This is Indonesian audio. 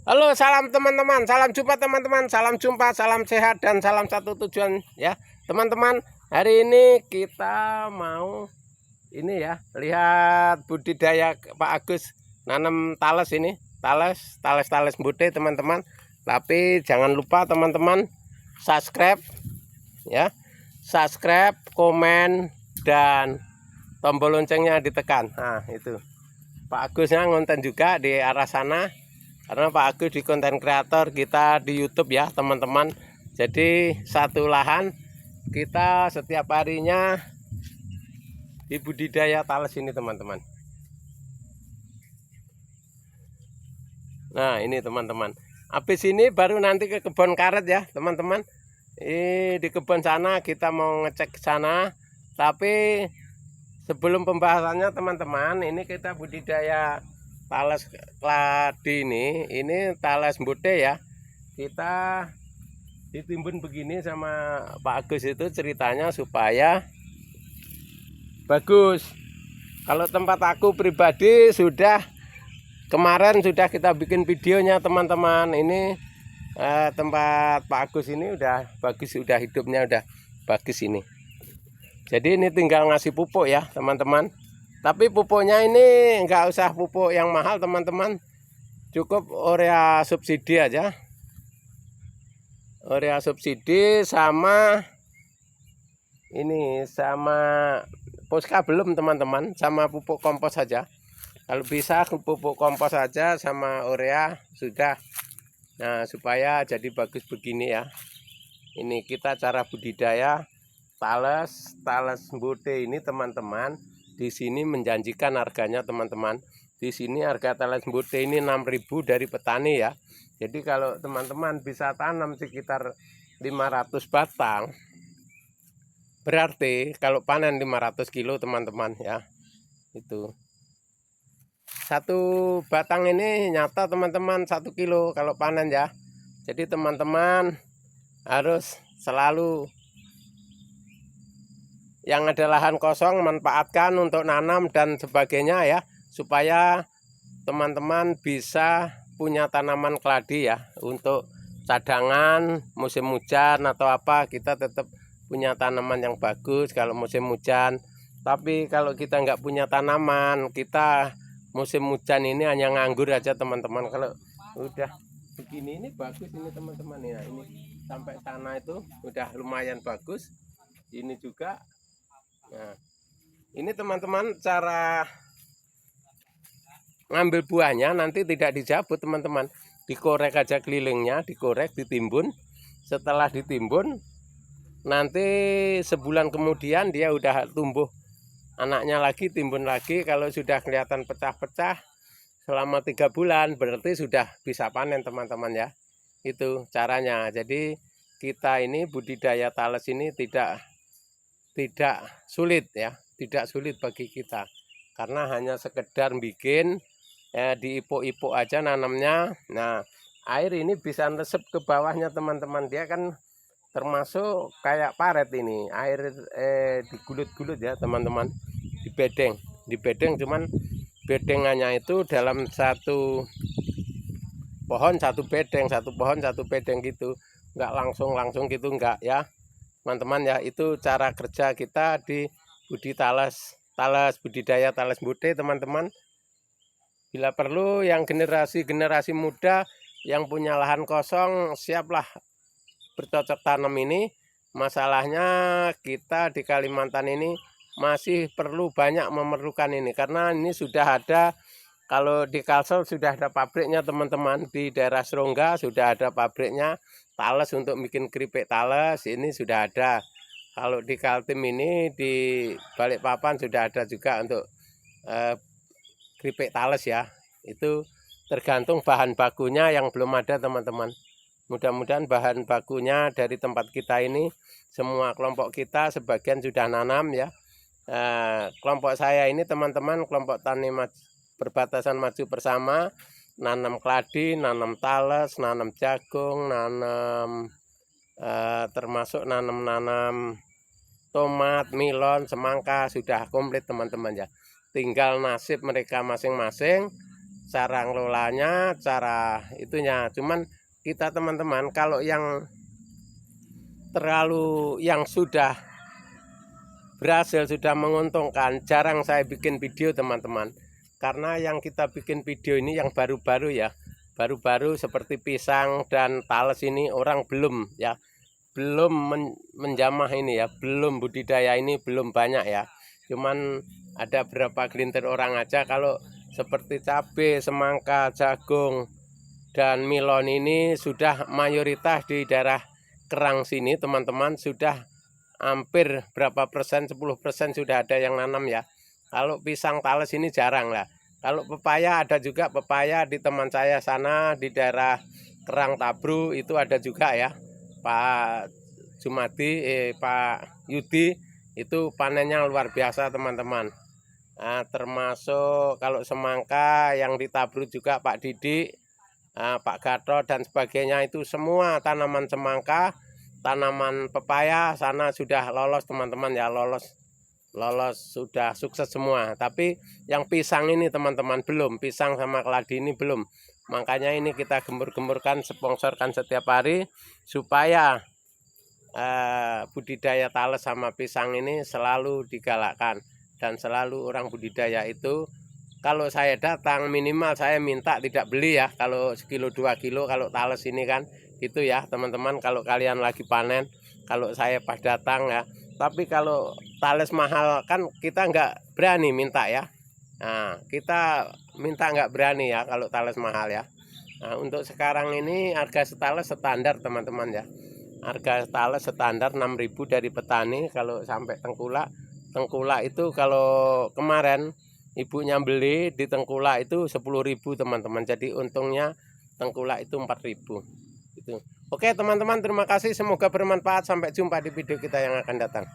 Halo, salam teman-teman, salam jumpa teman-teman, salam jumpa, salam sehat dan salam satu tujuan ya teman-teman. Hari ini kita mau ini ya, lihat budidaya Pak Agus nanam tales ini, tales mute teman-teman. Tapi jangan lupa teman-teman subscribe ya, subscribe, komen dan tombol loncengnya ditekan. Nah itu Pak Agusnya ngonten juga di arah sana. Karena Pak Agus di konten kreator kita di YouTube ya teman-teman. Jadi satu lahan kita setiap harinya di budidaya tales ini teman-teman. Nah ini teman-teman. Habis ini baru nanti ke kebun karet ya teman-teman. Di kebun sana kita mau ngecek ke sana. Tapi sebelum pembahasannya teman-teman, ini kita budidaya tales keladi ini tales mute ya. Kita ditimbun begini sama Pak Agus itu ceritanya supaya bagus. Kalau tempat aku pribadi kemarin sudah kita bikin videonya teman-teman. Ini tempat Pak Agus ini udah bagus, udah hidupnya udah bagus ini. Jadi ini tinggal ngasih pupuk ya teman-teman. Tapi pupuknya ini enggak usah pupuk yang mahal teman-teman. Cukup urea subsidi aja. Urea subsidi sama ini, sama Poska belum teman-teman, sama pupuk kompos saja. Kalau bisa pupuk kompos saja sama urea sudah. Nah, supaya jadi bagus begini ya. Ini kita cara budidaya tales mute ini teman-teman. Di sini menjanjikan harganya teman-teman. Di sini harga tales mute ini 6.000 dari petani ya. Jadi kalau teman-teman bisa tanam sekitar 500 batang, berarti kalau panen 500 kilo teman-teman ya. Itu satu batang ini nyata teman-teman 1 kilo kalau panen ya. Jadi teman-teman harus selalu yang ada lahan kosong manfaatkan untuk nanam dan sebagainya ya, supaya teman-teman bisa punya tanaman keladi ya, untuk cadangan musim hujan atau apa, kita tetap punya tanaman yang bagus kalau musim hujan. Tapi kalau kita nggak punya tanaman, kita musim hujan ini hanya nganggur aja teman-teman. Kalau udah begini ini bagus ini teman-teman ya, ini sampai sana itu udah lumayan bagus. Ini juga. Nah, ini teman-teman cara ngambil buahnya nanti tidak dicabut teman-teman, dikorek aja kelilingnya, dikorek, ditimbun. Setelah ditimbun nanti sebulan kemudian dia udah tumbuh anaknya lagi, timbun lagi. Kalau sudah kelihatan pecah-pecah selama 3 bulan berarti sudah bisa panen teman-teman ya. Itu caranya. Jadi kita ini budidaya tales ini tidak sulit ya, tidak sulit bagi kita, karena hanya sekedar bikin diipuk-ipuk aja nanamnya. Nah, air ini bisa resep ke bawahnya teman-teman, dia kan termasuk kayak paret ini, air digulut-gulut ya teman-teman, di bedeng, cuman bedengannya itu dalam satu pohon satu bedeng gitu, nggak langsung gitu, nggak ya teman-teman ya. Itu cara kerja kita di budidaya tales mute teman-teman. Bila perlu yang generasi muda yang punya lahan kosong, siaplah bercocok tanam ini. Masalahnya kita di Kalimantan ini masih perlu banyak memerlukan ini, karena ini sudah ada. Kalau di Kalsel sudah ada pabriknya teman-teman, di daerah Serongga sudah ada pabriknya tales untuk bikin keripik tales, ini sudah ada. Kalau di Kaltim ini di Balikpapan sudah ada juga untuk keripik tales ya. Itu tergantung bahan bakunya yang belum ada teman-teman. Mudah-mudahan bahan bakunya dari tempat kita ini, semua kelompok kita sebagian sudah nanam ya. Kelompok saya ini teman-teman, kelompok tani Perbatasan Maju Bersama, nanam keladi, nanam tales, nanam jagung, nanam termasuk nanam tomat, melon, semangka, sudah komplit teman-teman ya. Tinggal nasib mereka masing-masing cara ngelolanya, cara itunya. Cuman kita teman-teman kalau yang terlalu yang sudah berhasil, sudah menguntungkan, jarang saya bikin video teman-teman. Karena yang kita bikin video ini yang baru-baru ya, baru-baru seperti pisang dan tales ini orang belum ya, belum menjamah ini ya, belum budidaya ini belum banyak ya. Cuman ada berapa gelintir orang aja. Kalau seperti cabai, semangka, jagung, dan milon ini sudah mayoritas di daerah Kerang sini teman-teman, sudah hampir berapa persen, 10% sudah ada yang nanam ya. Kalau pisang tales ini jarang lah. Kalau pepaya ada juga, pepaya di teman saya sana di daerah Kerang Tabru itu ada juga ya. Pak Jumadi, Pak Yudi itu panennya luar biasa teman-teman. Nah, termasuk kalau semangka yang di Tabru juga Pak Didik, Pak Gatot dan sebagainya, itu semua tanaman semangka, tanaman pepaya sana sudah lolos teman-teman ya, lolos sudah sukses semua. Tapi yang pisang ini teman-teman belum, pisang sama keladi ini belum. Makanya ini kita gembur-gemburkan, sponsorkan setiap hari supaya budidaya tales sama pisang ini selalu digalakkan. Dan selalu orang budidaya itu kalau saya datang minimal saya minta tidak beli ya, kalau sekilo 2 kilo kalau tales ini kan gitu ya teman-teman. Kalau kalian lagi panen, kalau saya pas datang ya. Tapi kalau tales mahal kan kita nggak berani minta ya. Nah, kita minta nggak berani ya kalau tales mahal ya. Nah, untuk sekarang ini harga setales standar teman-teman ya. Harga tales standar 6.000 dari petani. Kalau sampai Tengkulak itu kalau kemarin ibunya beli di Tengkulak itu 10.000 teman-teman. Jadi untungnya Tengkulak itu 4.000 itu. Oke teman-teman, terima kasih, semoga bermanfaat. Sampai jumpa di video kita yang akan datang.